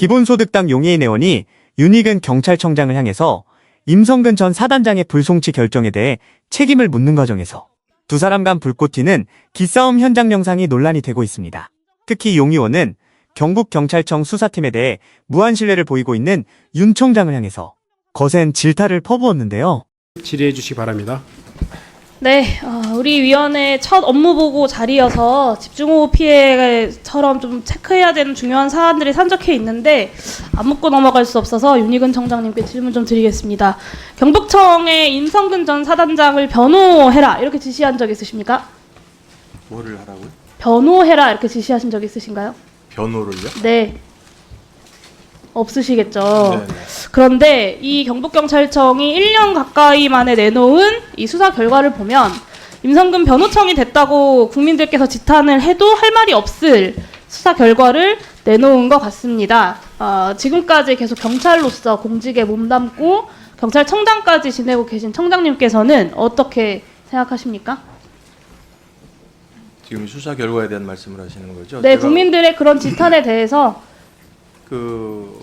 기본소득당 용해인 의원이 윤익은 경찰청장을 향해서 임성근 전 사단장의 불송치 결정에 대해 책임을 묻는 과정에서 두 사람 간 불꽃 튀는 기싸움 현장 영상이 논란이 되고 있습니다. 특히 용 의원은 경북경찰청 수사팀에 대해 무한 신뢰를 보이고 있는 윤 청장을 향해서 거센 질타를 퍼부었는데요. 질의해 주시기 바랍니다. 네, 우리 위원회 첫 업무 보고 자리여서 집중호우 피해처럼 좀 체크해야 되는 중요한 사안들이 산적해 있는데 안 묻고 넘어갈 수 없어서 윤익은 청장님께 질문 좀 드리겠습니다. 경북청의 임성근 전 사단장을 변호해라 이렇게 지시한 적 있으십니까? 뭐를 하라고요? 변호해라 이렇게 지시하신 적 있으신가요? 변호를요? 네. 없으시겠죠. 네네. 그런데 이 경북경찰청이 1년 가까이 만에 내놓은 이 수사 결과를 보면 임성근 변호청이 됐다고 국민들께서 지탄을 해도 할 말이 없을 수사 결과를 내놓은 것 같습니다. 지금까지 계속 경찰로서 공직에 몸담고 경찰청장까지 지내고 계신 청장님께서는 어떻게 생각하십니까? 지금 수사 결과에 대한 말씀을 하시는 거죠? 네, 제가 국민들의 그런 지탄에 대해서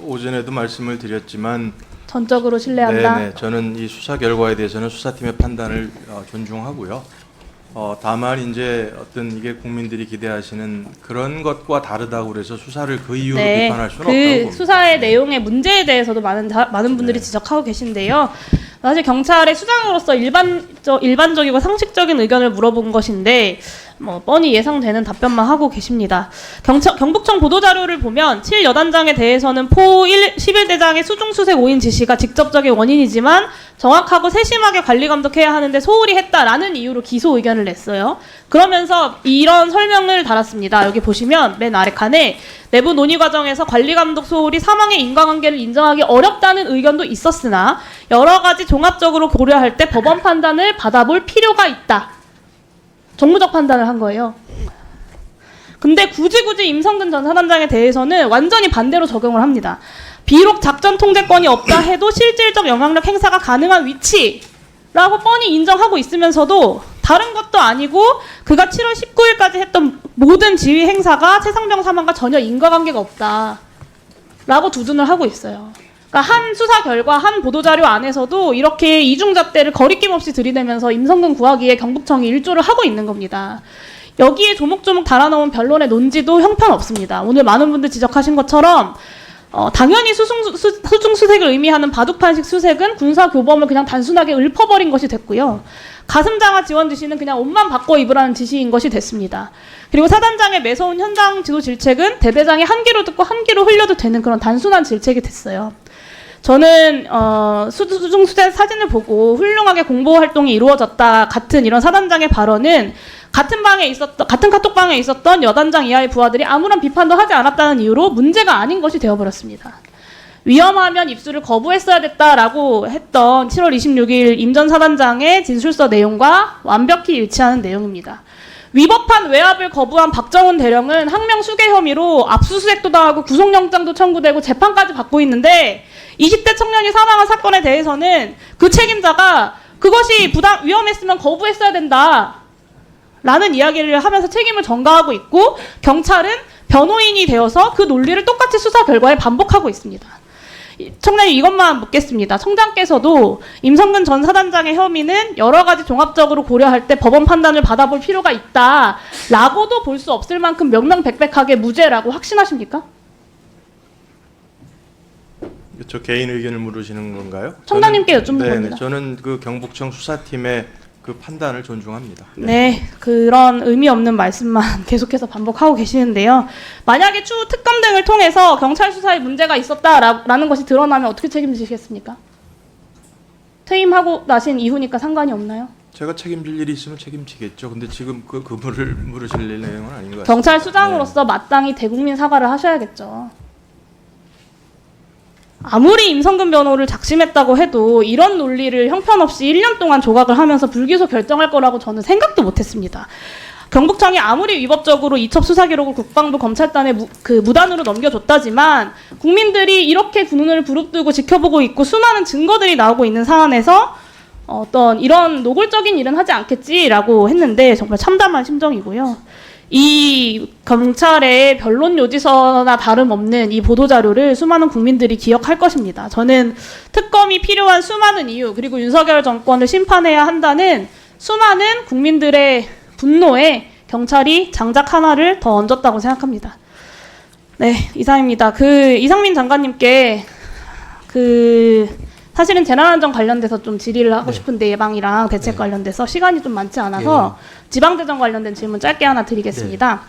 오전에도 말씀을 드렸지만 전적으로 신뢰한다. 네네, 저는 이 수사 결과에 대해서는 수사팀의 판단을 존중하고요. 다만 이제 어떤 이게 국민들이 기대하시는 그런 것과 다르다고 그래서 수사를 그 이유로 비판할 수는 없다고 봅니다. 수사의 내용의 문제에 대해서도 많은 분들이 지적하고 계신데요. 사실 경찰의 수장으로서 일반적이고 상식적인 의견을 물어본 것인데 뻔히 예상되는 답변만 하고 계십니다. 경북청 보도자료를 보면 7여단장에 대해서는 포 11대장의 수중수색 5인 지시가 직접적인 원인이지만 정확하고 세심하게 관리감독해야 하는데 소홀히 했다라는 이유로 기소 의견을 냈어요. 그러면서 이런 설명을 달았습니다. 여기 보시면 맨 아래 칸에 내부 논의 과정에서 관리감독 소홀이 사망의 인과관계를 인정하기 어렵다는 의견도 있었으나 여러 가지 종합적으로 고려할 때 법원 판단을 받아볼 필요가 있다. 정무적 판단을 한 거예요. 근데 굳이 임성근 전 사단장에 대해서는 완전히 반대로 적용을 합니다. 비록 작전 통제권이 없다 해도 실질적 영향력 행사가 가능한 위치라고 뻔히 인정하고 있으면서도 다른 것도 아니고 그가 7월 19일까지 했던 모든 지휘 행사가 최상병 사망과 전혀 인과관계가 없다라고 두둔을 하고 있어요. 그러니까 한 수사 결과, 한 보도자료 안에서도 이렇게 이중잣대를 거리낌 없이 들이대면서 임성근 구하기에 경북청이 일조를 하고 있는 겁니다. 여기에 조목조목 달아놓은 변론의 논지도 형편없습니다. 오늘 많은 분들 지적하신 것처럼 당연히 수중수색을 의미하는 바둑판식 수색은 군사교범을 그냥 단순하게 읊어버린 것이 됐고요. 가슴장화 지원 지시는 그냥 옷만 바꿔 입으라는 지시인 것이 됐습니다. 그리고 사단장의 매서운 현장 지도 질책은 대대장이 한 귀로 듣고 한 귀로 흘려도 되는 그런 단순한 질책이 됐어요. 저는 수중수색 사진을 보고 훌륭하게 공보 활동이 이루어졌다 같은 이런 사단장의 발언은 같은 카톡방에 있었던 여단장 이하의 부하들이 아무런 비판도 하지 않았다는 이유로 문제가 아닌 것이 되어버렸습니다. 위험하면 입수를 거부했어야 됐다라고 했던 7월 26일 임 전 사단장의 진술서 내용과 완벽히 일치하는 내용입니다. 위법한 외압을 거부한 박정훈 대령은 항명 수괴 혐의로 압수수색도 당하고 구속영장도 청구되고 재판까지 받고 있는데 20대 청년이 사망한 사건에 대해서는 그 책임자가 그것이 위험했으면 거부했어야 된다 라는 이야기를 하면서 책임을 전가하고 있고 경찰은 변호인이 되어서 그 논리를 똑같이 수사 결과에 반복하고 있습니다. 청장님 이것만 묻겠습니다. 청장께서도 임성근 전 사단장의 혐의는 여러 가지 종합적으로 고려할 때 법원 판단을 받아볼 필요가 있다라고도 볼 수 없을 만큼 명명백백하게 무죄라고 확신하십니까? 저 개인 의견을 물으시는 건가요? 청장님께 여쭙는 겁니다. 저는 그 경북청 수사팀의 그 판단을 존중합니다. 네, 그런 의미 없는 말씀만 계속해서 반복하고 계시는데요. 만약에 추후 특검 등을 통해서 경찰 수사에 문제가 있었다라는 것이 드러나면 어떻게 책임지시겠습니까? 퇴임하고 나신 이후니까 상관이 없나요? 제가 책임질 일이 있으면 책임지겠죠. 근데 지금 그 부분을 물으실 내용은 아닌 것 같습니다. 경찰 수장으로서 마땅히 대국민 사과를 하셔야겠죠. 아무리 임성근 변호를 작심했다고 해도 이런 논리를 형편없이 1년 동안 조각을 하면서 불기소 결정할 거라고 저는 생각도 못했습니다. 경북청이 아무리 위법적으로 이첩 수사 기록을 국방부 검찰단에 무단으로 넘겨줬다지만 국민들이 이렇게 군운을 부릅뜨고 지켜보고 있고 수많은 증거들이 나오고 있는 사안에서 어떤 이런 노골적인 일은 하지 않겠지라고 했는데 정말 참담한 심정이고요. 이 경찰의 변론 요지서나 다름없는 이 보도자료를 수많은 국민들이 기억할 것입니다. 저는 특검이 필요한 수많은 이유, 그리고 윤석열 정권을 심판해야 한다는 수많은 국민들의 분노에 경찰이 장작 하나를 더 얹었다고 생각합니다. 네, 이상입니다. 이상민 장관님께 사실은 재난안전 관련돼서 좀 질의를 하고 싶은데 예방이랑 대책 관련돼서 시간이 좀 많지 않아서 지방대전 관련된 질문 짧게 하나 드리겠습니다.